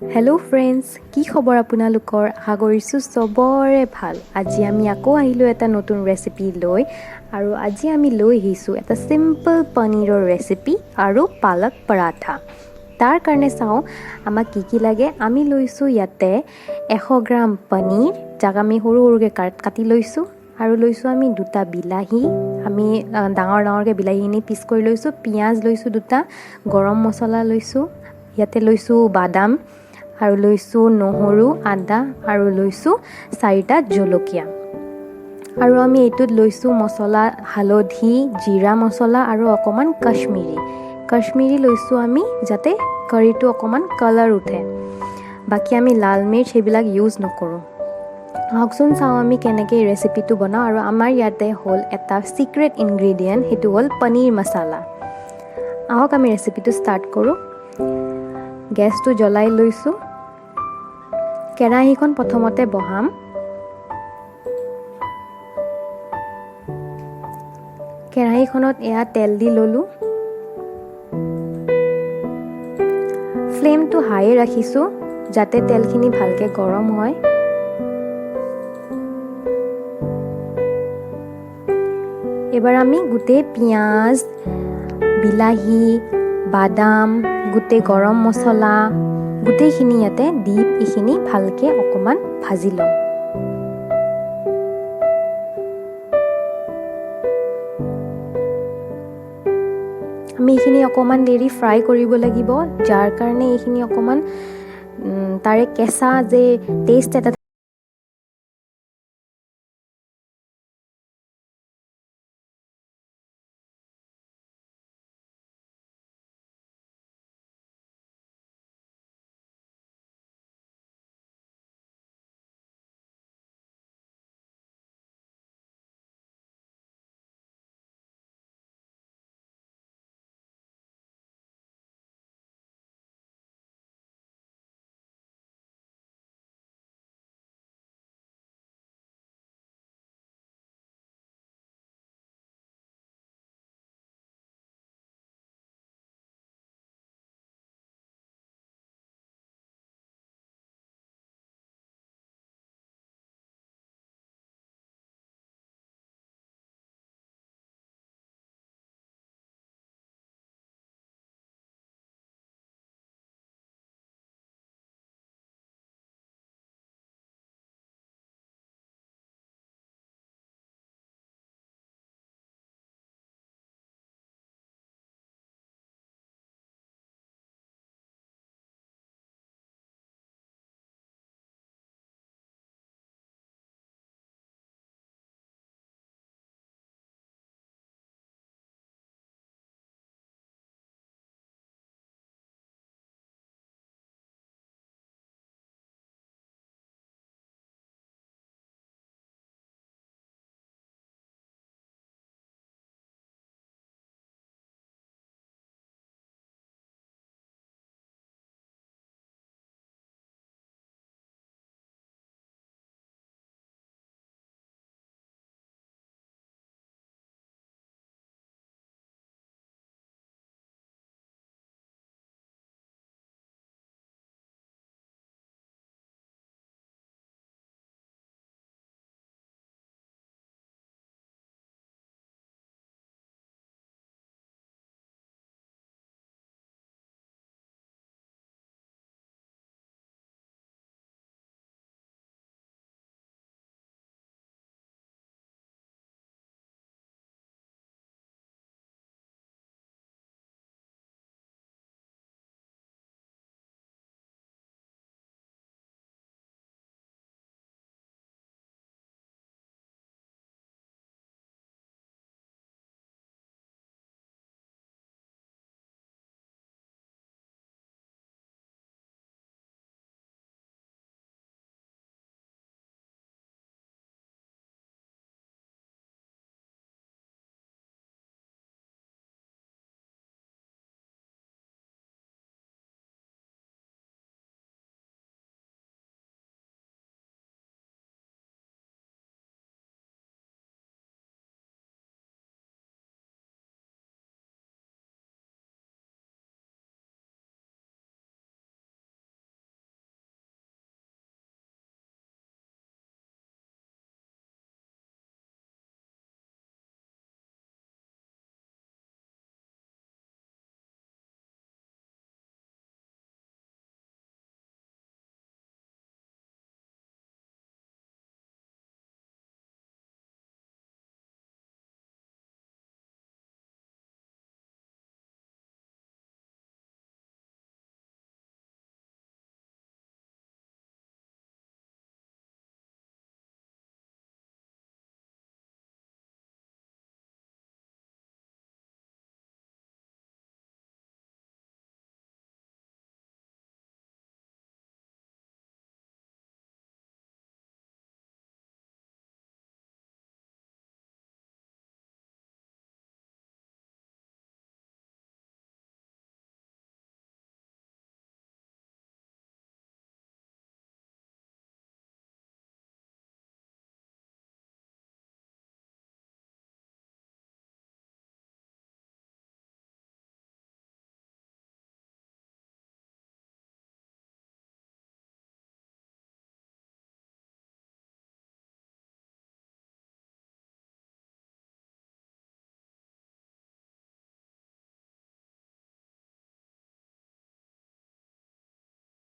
Hello' friends, কি খবৰ আপোনালোকৰ? আশা কৰিছোঁ চবৰে ভাল। আজি আমি আকৌ আহিলোঁ এটা নতুন ৰেচিপি লৈ, আৰু আজি আমি লৈ আহিছোঁ এটা চিম্পল পনীৰৰ ৰেচিপি আৰু পালক পৰাঠা। তাৰ কাৰণে চাওঁ আমাক কি লাগে। আমি লৈছোঁ ইয়াতে 100 গ্ৰাম পনীৰ, যাক আমি সৰু সৰুকৈ কাটি লৈছোঁ, আৰু লৈছোঁ আমি 2টা বিলাহী, আমি ডাঙৰকৈ বিলাহীখিনি পিচ কৰি লৈছোঁ। পিঁয়াজ লৈছোঁ 2টা, গৰম মছলা লৈছোঁ, ইয়াতে লৈছোঁ বাদাম, আৰু লৈছোঁ নহৰু, আদা, আৰু লৈছোঁ 4টা জলকীয়া। আৰু আমি এইটোত লৈছোঁ মছলা, হালধি, জিৰা মছলা আৰু অকণমান কাশ্মীৰী লৈছোঁ আমি, যাতে কাৰীটো অকণমান কালাৰ উঠে। বাকী আমি লাল মিৰ্চ সেইবিলাক ইউজ নকৰোঁ। আহকচোন চাওঁ আমি কেনেকৈ ৰেচিপিটো বনাওঁ। আৰু আমাৰ ইয়াতে হ'ল এটা চিক্ৰেট ইনগ্ৰিডিয়েণ্ট, সেইটো হ'ল পনীৰ মছলা। আহক আমি ৰেচিপিটো ষ্টাৰ্ট কৰোঁ। গেছটো জ্বলাই লৈছোঁ। কেৰাহীখন প্ৰথমতে বহাম। কেৰাহীখনত এয়া তেল দি ল'লোঁ। ফ্লেমটো হাই ৰাখিছোঁ, যাতে তেলখিনি ভালকৈ গৰম হয়। এবাৰ আমি গোটেই পিঁয়াজ, বিলাহী, বাদাম, গোটেই গৰম মছলা গোটেইখিনি ইয়াতে দি এইখিনি ভালকৈ অকণমান ভাজি লওঁ। আমি এইখিনি অকণমান দেৰি ফ্ৰাই কৰিব লাগিব, যাৰ কাৰণে এইখিনি অকণমান তাৰে কেঁচা যে টেষ্ট এটা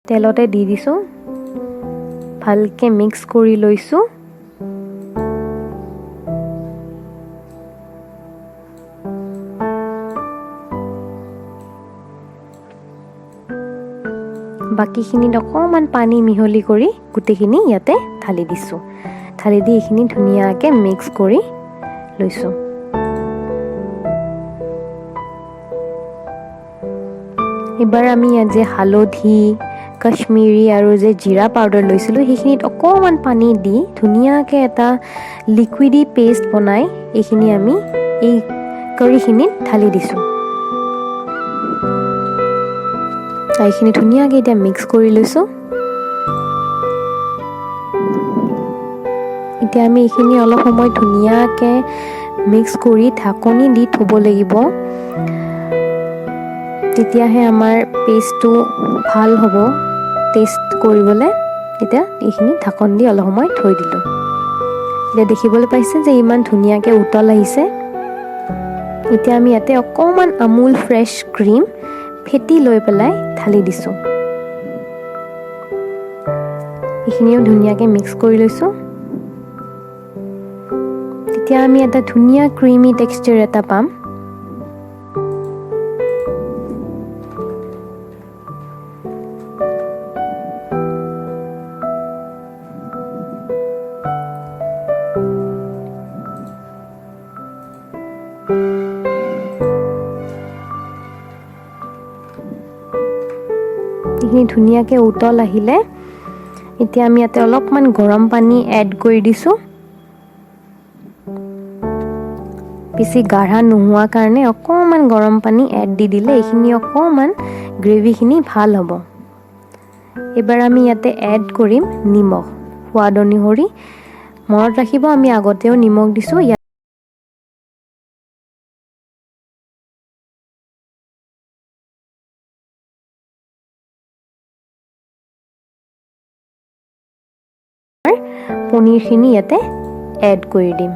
তেলতে দি দিছোঁ ভালকৈ মিক্স কৰি লৈছোঁ বাকিখিনিত অকণমান পানী মিহলি কৰি গোটেইখিনি ইয়াতে ঢালি দিছোঁ ঢালি দি এইখিনি ধুনীয়াকৈ মিক্স কৰি লৈছোঁ এবাৰ আমি ইয়াত যে হালধি কাশ্মীৰী আৰু যে জিৰা পাউডাৰ লৈছিলোঁ সেইখিনিত অকণমান পানী দি ধুনীয়াকৈ এটা লিকুইডি পেষ্ট বনাই এইখিনি আমি এই কাৰীখিনিত ঢালি দিছোঁ এইখিনি ধুনীয়াকৈ এতিয়া মিক্স কৰি লৈছোঁ এতিয়া আমি এইখিনি অলপ সময় ধুনীয়াকৈ মিক্স কৰি ঢাকনি দি থ'ব লাগিব তেতিয়াহে আমাৰ পেষ্টটো ভাল হ'ব টেষ্ট কৰিবলৈ এতিয়া এইখিনি ঢাকন দি অলপ সময় থৈ দিলোঁ এতিয়া দেখিবলৈ পাইছে যে ইমান ধুনীয়াকৈ উতল আহিছে এতিয়া আমি ইয়াতে অকণমান আমুল ফ্ৰেছ ক্ৰীম ফেটি লৈ পেলাই ঢালি দিছোঁ এইখিনিও ধুনীয়াকৈ মিক্স কৰি লৈছোঁ তেতিয়া আমি এটা ধুনীয়া ক্ৰীমি টেক্সচাৰ এটা পাম এইখিনি ধুনীয়াকৈ উতল আহিলে এতিয়া আমি ইয়াতে অলপমান গৰম পানী এড কৰি দিছোঁ বেছি গাঢ়া নোহোৱা কাৰণে অকণমান গৰম পানী এড দি দিলে এইখিনি অকণমান গ্ৰেভিখিনি ভাল হ'ব এবাৰ আমি ইয়াতে এড কৰিম নিমখ সোৱাদ অনুসৰি মনত ৰাখিব আমি আগতেও নিমখ দিছোঁ পনীৰখিনি ইয়াতে এড কৰি দিম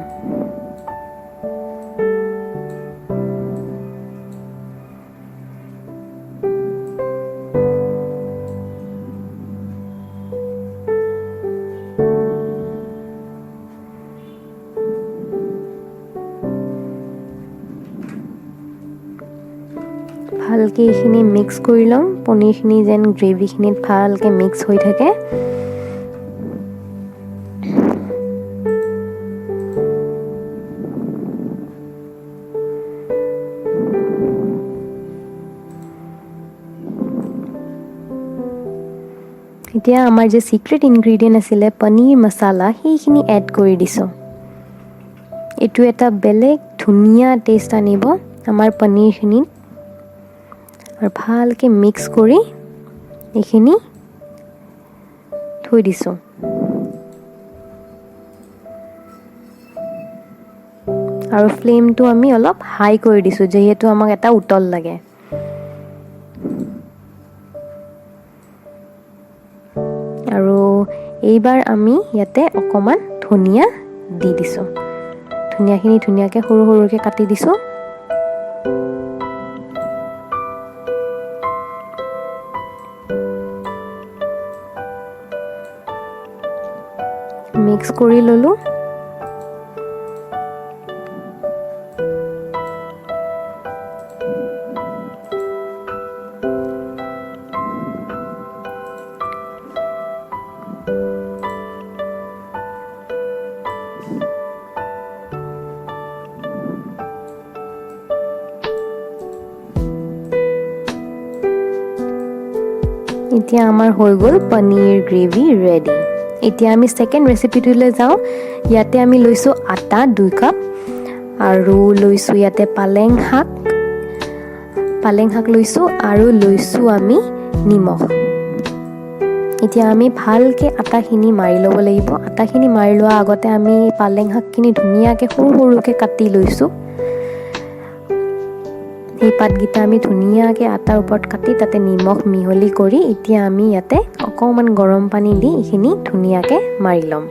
ভালকৈ এইখিনি মিক্স কৰি লওঁ পনীৰখিনি যেন গ্ৰেভিখিনিত ভালকৈ মিক্স হৈ থাকে এতিয়া আমাৰ যে সিক্ৰেট ইনগ্ৰেডিয়েন্ট আছিলে পনীৰ মছলা সেইখিনি এড কৰি দিছোঁ এইটো এটা বেলেগ ধুনীয়া টেষ্ট আনিব আমাৰ পনীৰখিনিত আৰু ভালকৈ মিক্স কৰি এইখিনি থৈ দিছোঁ আৰু ফ্লেমটো আমি অলপ হাই কৰি দিছোঁ যিহেতু আমাক এটা উতল লাগে আৰু এইবাৰ আমি ইয়াতে অকণমান ধনিয়া দি দিছোঁ ধনিয়াখিনি ধুনীয়াকৈ সৰু সৰুকৈ কাটি দিছোঁ মিক্স কৰি ল'লোঁ এতিয়া আমাৰ হৈ গ'ল পনীৰ গ্ৰেভি ৰেডি এতিয়া আমি সেকেন্ড ৰেচিপিটোলৈ যাওঁ ইয়াতে আমি লৈছোঁ আটা 2 কাপ আৰু লৈছোঁ ইয়াতে পালেং শাক লৈছোঁ আৰু লৈছোঁ আমি নিমখ এতিয়া আমি ভালকৈ আটাখিনি মাৰি ল'ব লাগিব আটাখিনি মাৰি লোৱাৰ আগতে আমি পালেং শাকখিনি ধুনীয়াকৈ সৰু সৰুকৈ কাটি লৈছোঁ এই পাতগিটা আমি ধুনীয়াকৈ আটাৰ ওপৰত কাটি তাতে নিমখ মিহলি কৰি এতিয়া আমি ইয়াতে অকণমান গৰম পানী দি এইখিনি ধুনীয়াকৈ মাৰি ল'ম